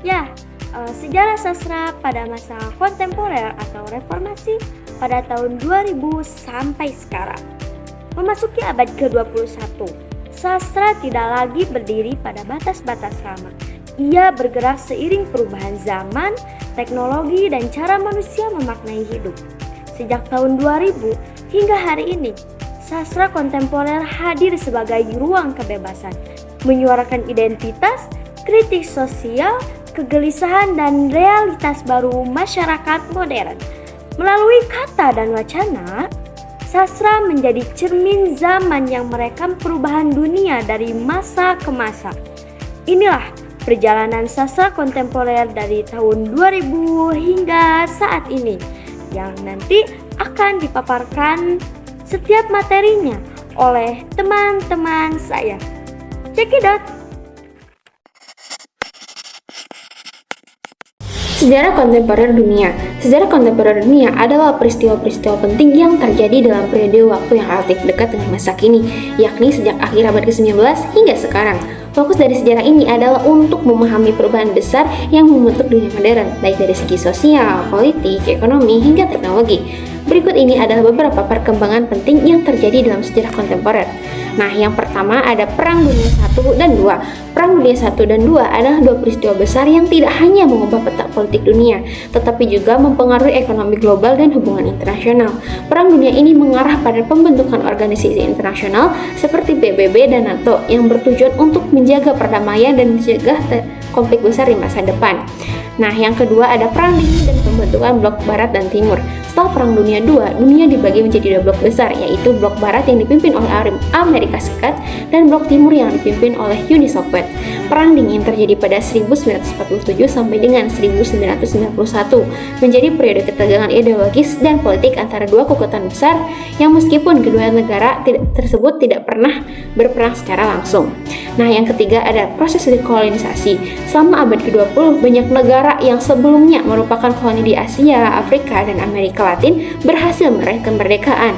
Ya, sejarah sastra pada masa kontemporer atau reformasi pada tahun 2000 sampai sekarang. Memasuki abad ke-21, sastra tidak lagi berdiri pada batas-batas lama. Ia bergerak seiring perubahan zaman, teknologi, dan cara manusia memaknai hidup. Sejak tahun 2000 hingga hari ini, sastra kontemporer hadir sebagai ruang kebebasan, menyuarakan identitas, kritik sosial, kegelisahan, dan realitas baru masyarakat modern. Melalui kata dan wacana, sastra menjadi cermin zaman yang merekam perubahan dunia dari masa ke masa. Inilah perjalanan sastra kontemporer dari tahun 2000 hingga saat ini, yang nanti akan dipaparkan setiap materinya oleh teman-teman saya. Check it out! Sejarah kontemporer dunia. Sejarah kontemporer dunia adalah peristiwa-peristiwa penting yang terjadi dalam periode waktu yang relatif dekat dengan masa kini, yakni sejak akhir abad ke-19 hingga sekarang. Fokus dari sejarah ini adalah untuk memahami perubahan besar yang membentuk dunia modern, baik dari segi sosial, politik, ekonomi, hingga teknologi. Berikut ini adalah beberapa perkembangan penting yang terjadi dalam sejarah kontemporer. Nah, yang pertama ada Perang Dunia I dan II. Perang Dunia I dan II adalah dua peristiwa besar yang tidak hanya mengubah peta politik dunia, tetapi juga mempengaruhi ekonomi global dan hubungan internasional. Perang dunia ini mengarah pada pembentukan organisasi internasional seperti PBB dan NATO yang bertujuan untuk menjaga perdamaian dan mencegah konflik besar di masa depan. Nah, yang kedua ada Perang Dingin dan pembentukan blok Barat dan Timur. Setelah Perang Dunia II, dunia dibagi menjadi dua blok besar, yaitu blok Barat yang dipimpin oleh Amerika Serikat dan blok Timur yang dipimpin oleh Uni Soviet. Perang Dingin terjadi pada 1947 sampai dengan 1991, menjadi periode ketegangan ideologis dan politik antara dua kekuatan besar yang meskipun kedua negara tersebut tidak pernah berperang secara langsung. Nah, yang ketiga ada proses dekolonisasi. Selama abad ke-20, banyak negara yang sebelumnya merupakan koloni di Asia, Afrika, dan Amerika Latin berhasil meraih kemerdekaan.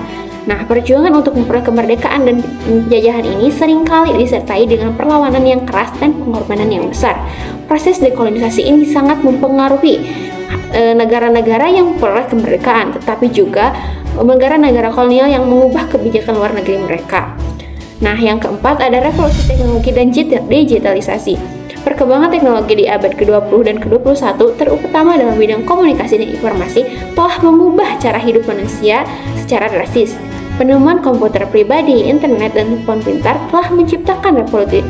Nah, perjuangan untuk memperoleh kemerdekaan dan penjajahan ini seringkali disertai dengan perlawanan yang keras dan pengorbanan yang besar. Proses dekolonisasi ini sangat mempengaruhi negara-negara yang memperoleh kemerdekaan, tetapi juga negara-negara kolonial yang mengubah kebijakan luar negeri mereka. Nah, yang keempat ada revolusi teknologi dan digitalisasi. Perkembangan teknologi di abad ke-20 dan ke-21, terutama dalam bidang komunikasi dan informasi, telah mengubah cara hidup manusia secara drastis. Penemuan komputer pribadi, internet, dan telepon pintar telah menciptakan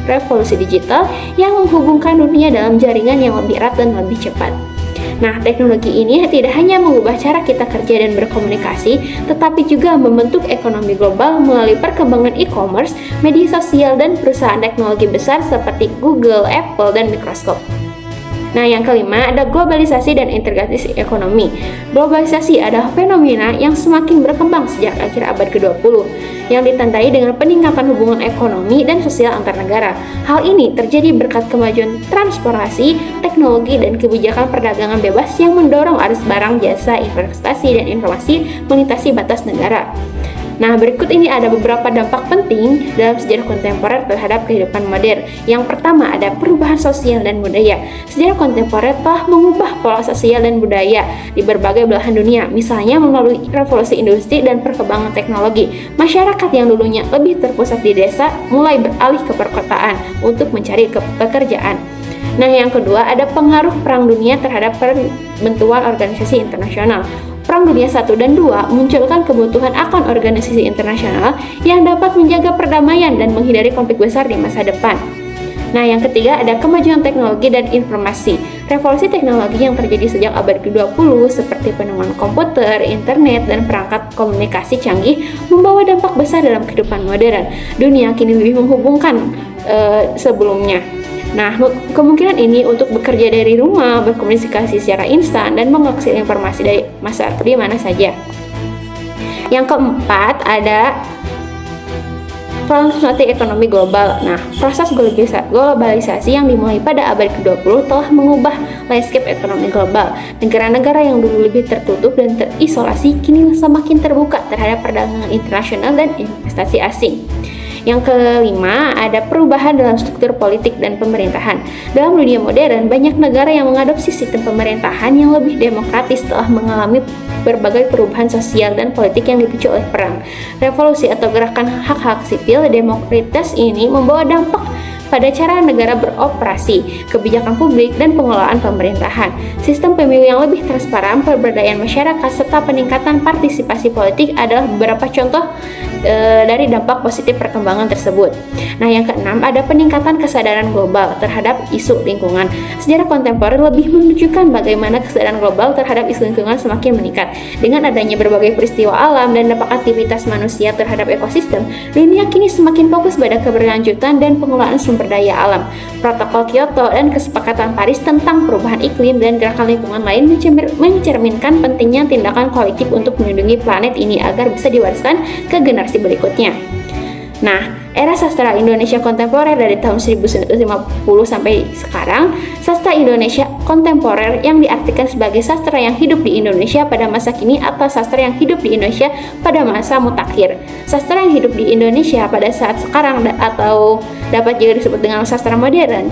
revolusi digital yang menghubungkan dunia dalam jaringan yang lebih erat dan lebih cepat. Nah, teknologi ini tidak hanya mengubah cara kita kerja dan berkomunikasi, tetapi juga membentuk ekonomi global melalui perkembangan e-commerce, media sosial, dan perusahaan teknologi besar seperti Google, Apple, dan Microsoft. Nah, yang kelima ada globalisasi dan integrasi ekonomi. Globalisasi adalah fenomena yang semakin berkembang sejak akhir abad ke-20, yang ditandai dengan peningkatan hubungan ekonomi dan sosial antar negara. Hal ini terjadi berkat kemajuan transportasi, teknologi, dan kebijakan perdagangan bebas yang mendorong arus barang, jasa, investasi, dan informasi melintasi batas negara. Nah, berikut ini ada beberapa dampak penting dalam sejarah kontemporer terhadap kehidupan modern. Yang pertama ada perubahan sosial dan budaya. Sejarah kontemporer telah mengubah pola sosial dan budaya di berbagai belahan dunia, misalnya melalui revolusi industri dan perkembangan teknologi. Masyarakat yang dulunya lebih terpusat di desa mulai beralih ke perkotaan untuk mencari pekerjaan. Nah, yang kedua ada pengaruh Perang Dunia terhadap pembentukan organisasi internasional. Perang Dunia I dan II munculkan kebutuhan akan organisasi internasional yang dapat menjaga perdamaian dan menghindari konflik besar di masa depan. Nah, yang ketiga ada kemajuan teknologi dan informasi. Revolusi teknologi yang terjadi sejak abad ke-20 seperti penemuan komputer, internet, dan perangkat komunikasi canggih membawa dampak besar dalam kehidupan modern. Dunia kini lebih menghubungkan sebelumnya. Nah, kemungkinan ini untuk bekerja dari rumah, berkomunikasi secara instan, dan mengakses informasi dari di mana saja. Yang keempat ada transformasi ekonomi global. Nah, proses globalisasi yang dimulai pada abad ke-20 telah mengubah landscape ekonomi global. Negara-negara yang dulu lebih tertutup dan terisolasi kini semakin terbuka terhadap perdagangan internasional dan investasi asing. Yang kelima, ada perubahan dalam struktur politik dan pemerintahan. Dalam dunia modern, banyak negara yang mengadopsi sistem pemerintahan yang lebih demokratis setelah mengalami berbagai perubahan sosial dan politik yang dipicu oleh perang, revolusi atau gerakan hak-hak sipil. Demokratis ini membawa dampak pada cara negara beroperasi, kebijakan publik, dan pengelolaan pemerintahan. Sistem pemilu yang lebih transparan, pemberdayaan masyarakat, serta peningkatan partisipasi politik adalah beberapa contoh dari dampak positif perkembangan tersebut. Nah, yang keenam, ada peningkatan kesadaran global terhadap isu lingkungan. Sejarah kontemporer lebih menunjukkan bagaimana kesadaran global terhadap isu lingkungan semakin meningkat. Dengan adanya berbagai peristiwa alam dan dampak aktivitas manusia terhadap ekosistem, dunia kini semakin fokus pada keberlanjutan dan pengelolaan sumber daya alam. Protokol Kyoto dan kesepakatan Paris tentang perubahan iklim dan gerakan lingkungan lain mencerminkan pentingnya tindakan kolektif untuk melindungi planet ini agar bisa diwariskan ke generasi berikutnya. Nah, era sastra Indonesia kontemporer dari tahun 1950 sampai sekarang, sastra Indonesia kontemporer yang diartikan sebagai sastra yang hidup di Indonesia pada masa kini atau sastra yang hidup di Indonesia pada masa mutakhir. Sastra yang hidup di Indonesia pada saat sekarang atau dapat juga disebut dengan sastra modern.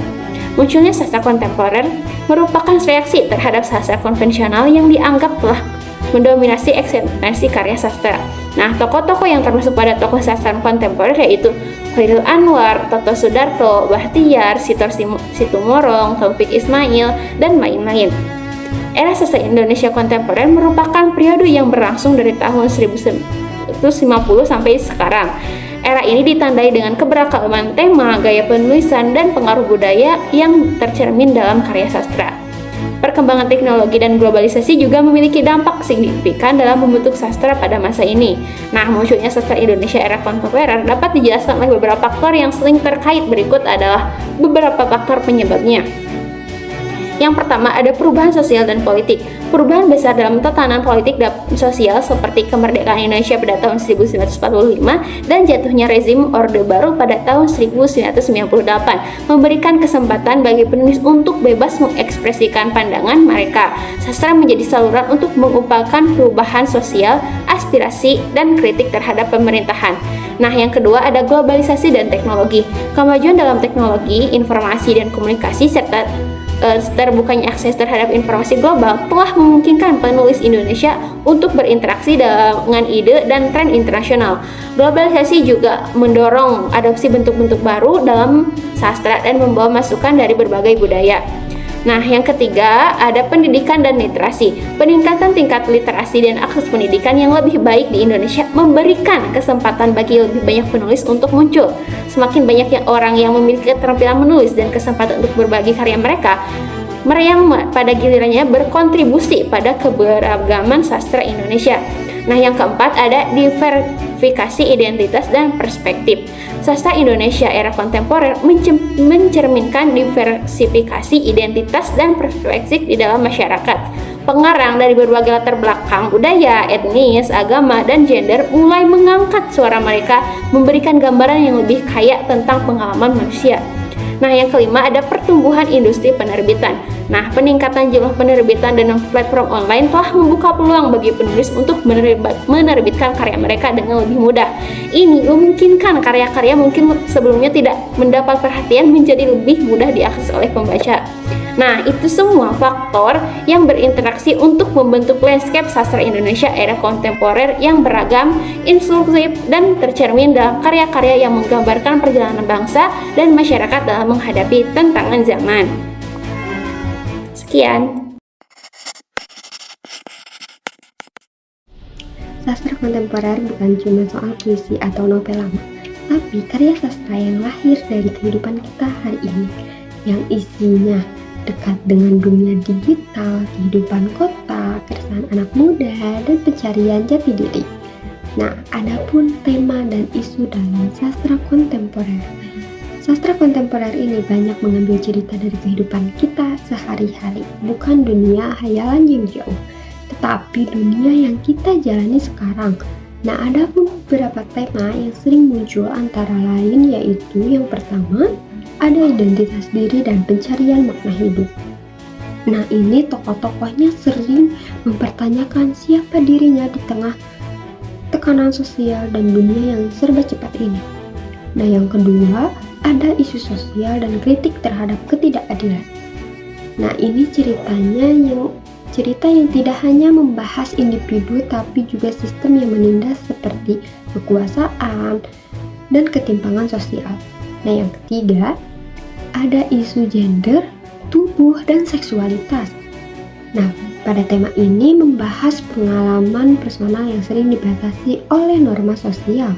Munculnya sastra kontemporer merupakan reaksi terhadap sastra konvensional yang dianggap telah mendominasi eksistensi karya sastra. Nah, tokoh-tokoh yang termasuk pada tokoh sastra kontemporer yaitu Khairil Anwar, Toto Sudarto, Bahtiar, Sitor Situmorang, Taufik Ismail, dan lain-lain. Era sastra Indonesia kontemporer merupakan periode yang berlangsung dari tahun 1950 sampai sekarang. Era ini ditandai dengan keberagaman tema, gaya penulisan, dan pengaruh budaya yang tercermin dalam karya sastra. Perkembangan teknologi dan globalisasi juga memiliki dampak signifikan dalam membentuk sastra pada masa ini. Nah, munculnya sastra Indonesia era kontemporer dapat dijelaskan oleh beberapa faktor yang sering terkait. Berikut adalah beberapa faktor penyebabnya. Yang pertama, ada perubahan sosial dan politik. Perubahan besar dalam tatanan politik dan sosial seperti kemerdekaan Indonesia pada tahun 1945 dan jatuhnya rezim Orde Baru pada tahun 1998 memberikan kesempatan bagi penulis untuk bebas mengekspresikan pandangan mereka. Sastra menjadi saluran untuk mengupayakan perubahan sosial, aspirasi, dan kritik terhadap pemerintahan. Nah, yang kedua ada globalisasi dan teknologi. Kemajuan dalam teknologi, informasi, dan komunikasi serta terbukanya akses terhadap informasi global telah memungkinkan penulis Indonesia untuk berinteraksi dengan ide dan tren internasional. Globalisasi juga mendorong adopsi bentuk-bentuk baru dalam sastra dan membawa masukan dari berbagai budaya. Nah, yang ketiga ada pendidikan dan literasi. Peningkatan tingkat literasi dan akses pendidikan yang lebih baik di Indonesia memberikan kesempatan bagi lebih banyak penulis untuk muncul. Semakin banyak orang yang memiliki keterampilan menulis dan kesempatan untuk berbagi karya mereka yang pada gilirannya berkontribusi pada keberagaman sastra Indonesia. Nah, yang keempat ada diversifikasi identitas dan perspektif. Sastra Indonesia era kontemporer mencerminkan diversifikasi identitas dan perspektif di dalam masyarakat. Pengarang dari berbagai latar belakang budaya, etnis, agama, dan gender mulai mengangkat suara mereka, memberikan gambaran yang lebih kaya tentang pengalaman manusia. Nah, yang kelima ada pertumbuhan industri penerbitan. Nah, peningkatan jumlah penerbitan dan platform online telah membuka peluang bagi penulis untuk menerbitkan karya mereka dengan lebih mudah. Ini memungkinkan karya-karya mungkin sebelumnya tidak mendapat perhatian menjadi lebih mudah diakses oleh pembaca. Nah, itu semua faktor yang berinteraksi untuk membentuk landscape sastra Indonesia era kontemporer yang beragam, inklusif, dan tercermin dalam karya-karya yang menggambarkan perjalanan bangsa dan masyarakat dalam menghadapi tantangan zaman. Sekian. Sastra kontemporer bukan cuma soal puisi atau novel lama, tapi karya sastra yang lahir dari kehidupan kita hari ini, yang isinya dekat dengan dunia digital, kehidupan kota, keresahan anak muda, dan pencarian jati diri. Nah, adapun tema dan isu dalam sastra kontemporer. Sastra kontemporer ini banyak mengambil cerita dari kehidupan kita sehari-hari, bukan dunia hayalan yang jauh, tetapi dunia yang kita jalani sekarang. Nah, adapun beberapa tema yang sering muncul antara lain yaitu yang pertama, ada identitas diri dan pencarian makna hidup. Nah, ini tokoh-tokohnya sering mempertanyakan siapa dirinya di tengah tekanan sosial dan dunia yang serba cepat ini. Nah, yang kedua, ada isu sosial dan kritik terhadap ketidakadilan. Nah, ini cerita yang tidak hanya membahas individu tapi juga sistem yang menindas seperti kekuasaan dan ketimpangan sosial. Nah, yang ketiga, ada isu gender, tubuh, dan seksualitas. Nah, pada tema ini membahas pengalaman personal yang sering dibatasi oleh norma sosial.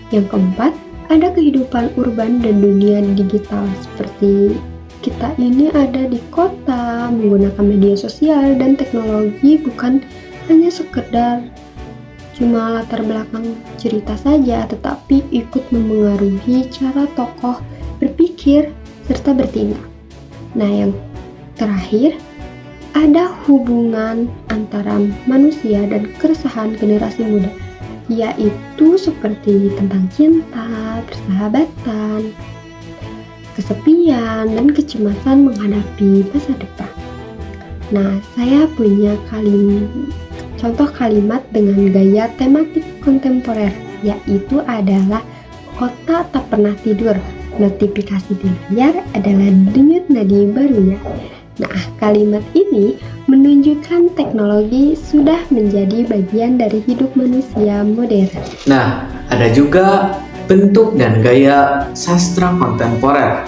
Yang keempat, ada kehidupan urban dan dunia digital seperti kita ini ada di kota, menggunakan media sosial dan teknologi bukan hanya sekedar cuma latar belakang cerita saja, tetapi ikut memengaruhi cara tokoh berpikir serta bertindak. Nah, yang terakhir, ada hubungan antara manusia dan keresahan generasi muda, yaitu seperti tentang cinta, persahabatan, kesepian, dan kecemasan menghadapi masa depan. Nah, saya punya contoh kalimat dengan gaya tematik kontemporer, yaitu adalah kota tak pernah tidur, notifikasi di layar adalah denyut nadi barunya. Nah, kalimat ini menunjukkan teknologi sudah menjadi bagian dari hidup manusia modern. Nah, ada juga bentuk dan gaya sastra kontemporer.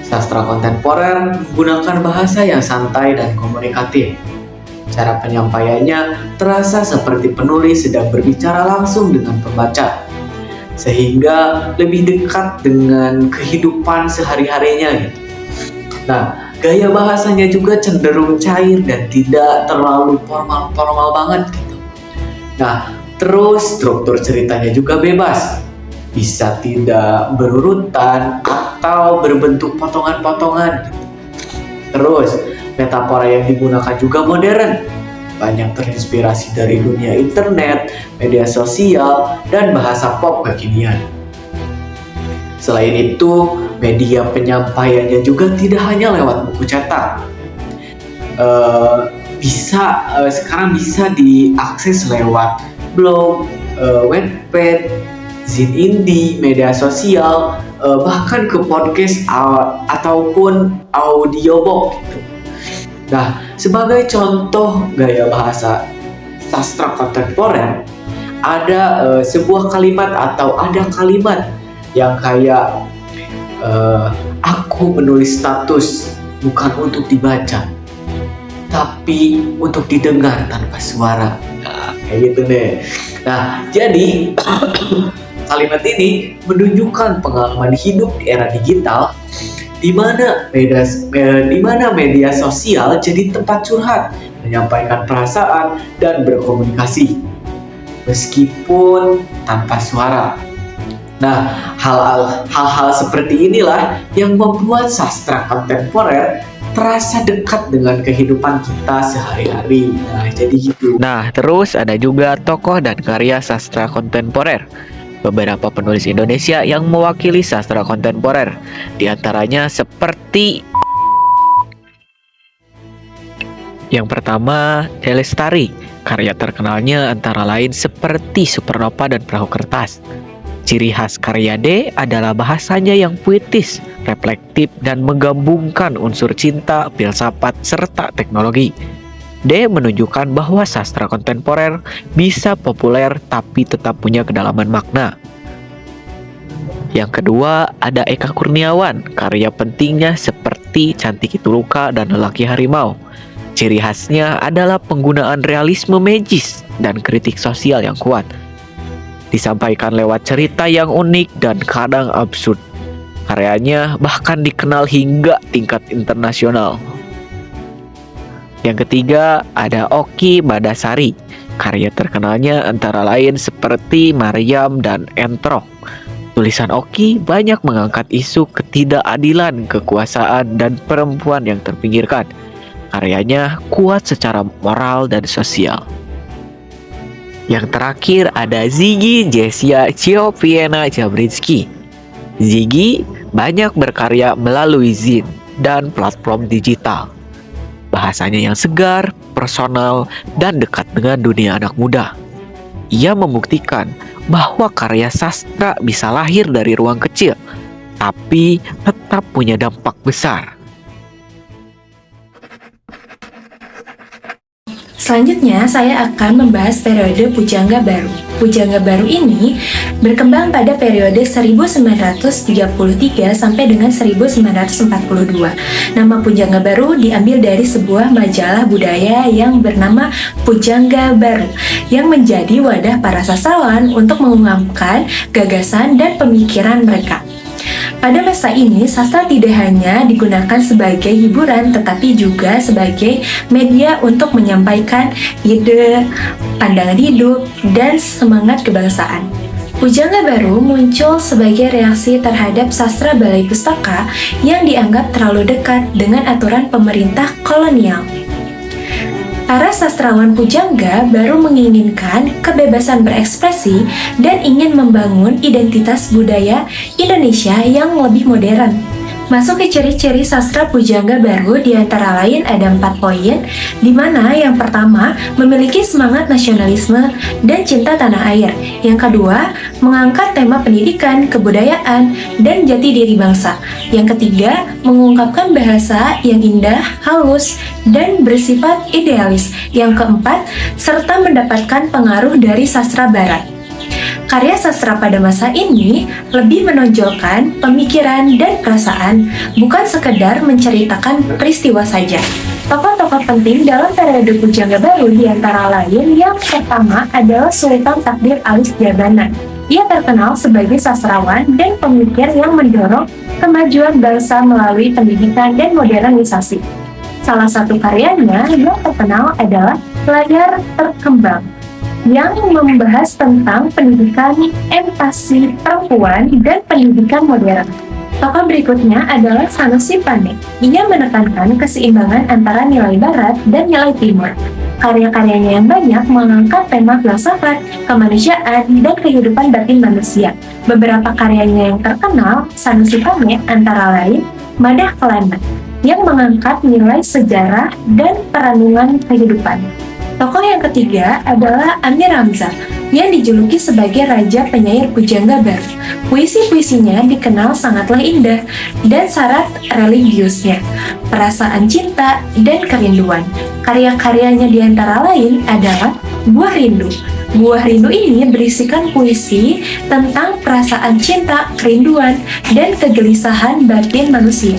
Sastra kontemporer menggunakan bahasa yang santai dan komunikatif. Cara penyampaiannya terasa seperti penulis sedang berbicara langsung dengan pembaca, sehingga lebih dekat dengan kehidupan sehari-harinya gitu. Nah, gaya bahasanya juga cenderung cair dan tidak terlalu formal banget gitu. Nah, terus struktur ceritanya juga bebas. Bisa tidak berurutan atau berbentuk potongan-potongan gitu. Terus, metafora yang digunakan juga modern. Banyak terinspirasi dari dunia internet, media sosial, dan bahasa pop kekinian. Selain itu, media penyampaiannya juga tidak hanya lewat buku cetak. Sekarang bisa diakses lewat blog, webpad, zine indie, media sosial, bahkan ke podcast ataupun audiobook gitu. Nah, sebagai contoh gaya bahasa sastra kontemporer, ada sebuah kalimat atau ada kalimat yang kayak aku menulis status bukan untuk dibaca, tapi untuk didengar tanpa suara. Nah, kayak gitu deh. Nah, jadi kalimat ini menunjukkan pengalaman hidup di era digital di mana media sosial jadi tempat curhat, menyampaikan perasaan, dan berkomunikasi meskipun tanpa suara. Nah, hal-hal seperti inilah yang membuat sastra kontemporer terasa dekat dengan kehidupan kita sehari-hari. Nah, jadi gitu. Nah, terus ada juga tokoh dan karya sastra kontemporer. Beberapa penulis Indonesia yang mewakili sastra kontemporer, di antaranya seperti yang pertama, D. Lestari. Karya terkenalnya antara lain seperti Supernova dan Perahu Kertas. Ciri khas karya D adalah bahasanya yang puitis, reflektif, dan menggabungkan unsur cinta, filsafat, serta teknologi. D menunjukkan bahwa sastra kontemporer bisa populer tapi tetap punya kedalaman makna. Yang kedua, ada Eka Kurniawan. Karya pentingnya seperti Cantik Itu Luka dan Lelaki Harimau. Ciri khasnya adalah penggunaan realisme magis dan kritik sosial yang kuat. Disampaikan lewat cerita yang unik dan kadang absurd. Karyanya bahkan dikenal hingga tingkat internasional. Yang ketiga, ada Oki Badasari. Karya terkenalnya antara lain seperti Maryam dan Entrok. Tulisan Oki banyak mengangkat isu ketidakadilan, kekuasaan, dan perempuan yang terpinggirkan. Karyanya kuat secara moral dan sosial. Yang terakhir ada Ziggy Jessia Ciopiena Jabrinsky. Ziggy banyak berkarya melalui zine dan platform digital. Bahasanya yang segar, personal, dan dekat dengan dunia anak muda. Ia membuktikan bahwa karya sastra bisa lahir dari ruang kecil, tapi tetap punya dampak besar. Selanjutnya, saya akan membahas periode Pujangga Baru. Pujangga Baru ini berkembang pada periode 1933 sampai dengan 1942. Nama Pujangga Baru diambil dari sebuah majalah budaya yang bernama Pujangga Baru, yang menjadi wadah para sastrawan untuk mengungkapkan gagasan dan pemikiran mereka. Pada masa ini, sastra tidak hanya digunakan sebagai hiburan, tetapi juga sebagai media untuk menyampaikan ide, pandangan hidup, dan semangat kebangsaan. Pujangga Baru muncul sebagai reaksi terhadap sastra balai pustaka yang dianggap terlalu dekat dengan aturan pemerintah kolonial. Para sastrawan pujangga baru menginginkan kebebasan berekspresi dan ingin membangun identitas budaya Indonesia yang lebih modern. Masuk ke ciri-ciri sastra pujangga baru diantara lain ada 4 poin, di mana yang pertama memiliki semangat nasionalisme dan cinta tanah air. Yang kedua, mengangkat tema pendidikan, kebudayaan, dan jati diri bangsa. Yang ketiga, mengungkapkan bahasa yang indah, halus, dan bersifat idealis. Yang keempat, serta mendapatkan pengaruh dari sastra barat. Karya sastra pada masa ini lebih menonjolkan pemikiran dan perasaan, bukan sekedar menceritakan peristiwa saja. Tokoh-tokoh penting dalam periode Pujangga Baru diantara lain yang pertama adalah Sultan Takdir Alis Jabana. Ia terkenal sebagai sastrawan dan pemikir yang mendorong kemajuan bangsa melalui pendidikan dan modernisasi. Salah satu karyanya yang terkenal adalah Layar Terkembang, yang membahas tentang pendidikan empati perempuan dan pendidikan modern. Tokoh berikutnya adalah Sanusi Pane. Ia menekankan keseimbangan antara nilai barat dan nilai timur. Karya-karyanya yang banyak mengangkat tema filsafat, kemanusiaan, dan kehidupan batin manusia. Beberapa karyanya yang terkenal, Sanusi Pane antara lain Madah Kelana, yang mengangkat nilai sejarah dan perenungan kehidupan. Tokoh yang ketiga adalah Amir Hamzah, yang dijuluki sebagai Raja Penyair Pujangga Baru. Puisi-puisinya dikenal sangatlah indah dan syarat religiusnya, perasaan cinta, dan kerinduan. Karya-karyanya diantara lain adalah Buah Rindu. Buah Rindu ini berisikan puisi tentang perasaan cinta, kerinduan, dan kegelisahan batin manusia.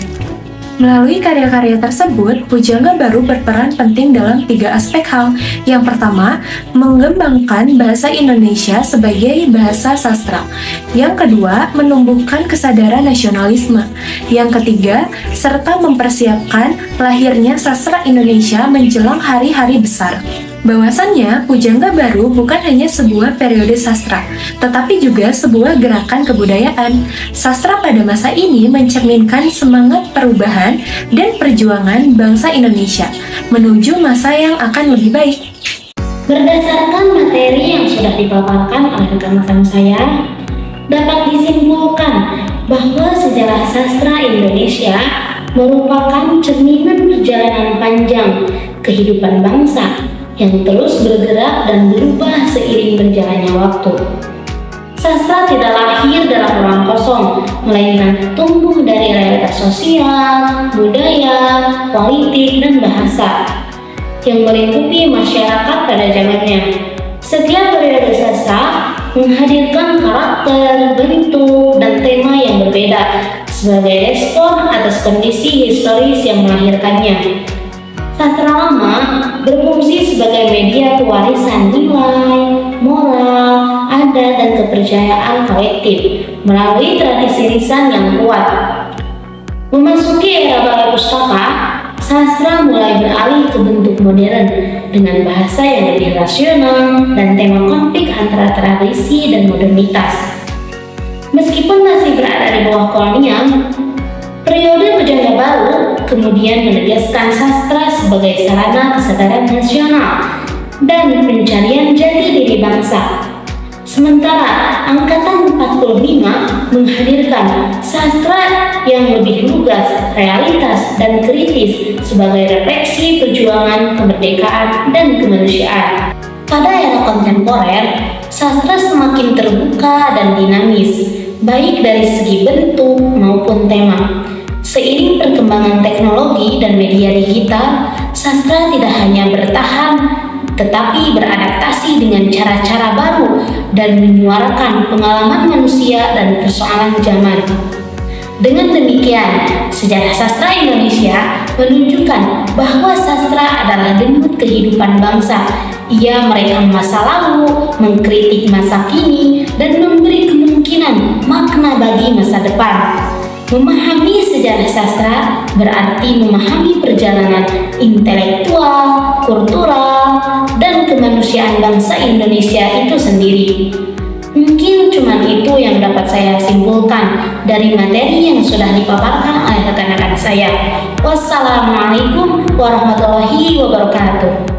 Melalui karya-karya tersebut, Pujangga Baru berperan penting dalam 3 aspek hal. Yang pertama, mengembangkan bahasa Indonesia sebagai bahasa sastra. Yang kedua, menumbuhkan kesadaran nasionalisme. Yang ketiga, serta mempersiapkan lahirnya sastra Indonesia menjelang hari-hari besar. Bahwasannya, Pujangga Baru bukan hanya sebuah periode sastra, tetapi juga sebuah gerakan kebudayaan. Sastra pada masa ini mencerminkan semangat perubahan dan perjuangan bangsa Indonesia menuju masa yang akan lebih baik. Berdasarkan materi yang sudah dipaparkan oleh rekan-rekan saya, dapat disimpulkan bahwa sejarah sastra Indonesia merupakan cerminan perjalanan panjang kehidupan bangsa yang terus bergerak dan berubah seiring berjalannya waktu. Sastra tidak lahir dalam ruang kosong, melainkan tumbuh dari realitas sosial, budaya, politik, dan bahasa yang melingkupi masyarakat pada zamannya. Setiap periode sastra menghadirkan karakter, bentuk, dan tema yang berbeda sebagai respon atas kondisi historis yang melahirkannya. Sastra lama berfungsi sebagai media pewarisan nilai, moral, adat, dan kepercayaan kolektif melalui tradisi lisan yang kuat. Memasuki era balai pustaka, sastra mulai beralih ke bentuk modern dengan bahasa yang lebih rasional dan tema konflik antara tradisi dan modernitas. Meskipun masih berada di bawah kolonial, periode Pujangga Baru kemudian menegaskan sastra sebagai sarana kesadaran nasional dan pencarian jati diri bangsa. Sementara Angkatan 45 menghadirkan sastra yang lebih lugas, realitas, dan kritis sebagai refleksi perjuangan kemerdekaan dan kemanusiaan. Pada era kontemporer, sastra semakin terbuka dan dinamis, baik dari segi bentuk maupun tema. Seiring perkembangan teknologi dan media digital, sastra tidak hanya bertahan, tetapi beradaptasi dengan cara-cara baru dan menyuarakan pengalaman manusia dan persoalan zaman. Dengan demikian, sejarah sastra Indonesia menunjukkan bahwa sastra adalah denyut kehidupan bangsa. Ia merekam masa lalu, mengkritik masa kini, dan memberi kemungkinan makna bagi masa depan. Memahami sejarah sastra berarti memahami perjalanan intelektual, kultural, dan kemanusiaan bangsa Indonesia itu sendiri. Mungkin cuma itu yang dapat saya simpulkan dari materi yang sudah dipaparkan oleh rekan-rekan saya. Wassalamualaikum warahmatullahi wabarakatuh.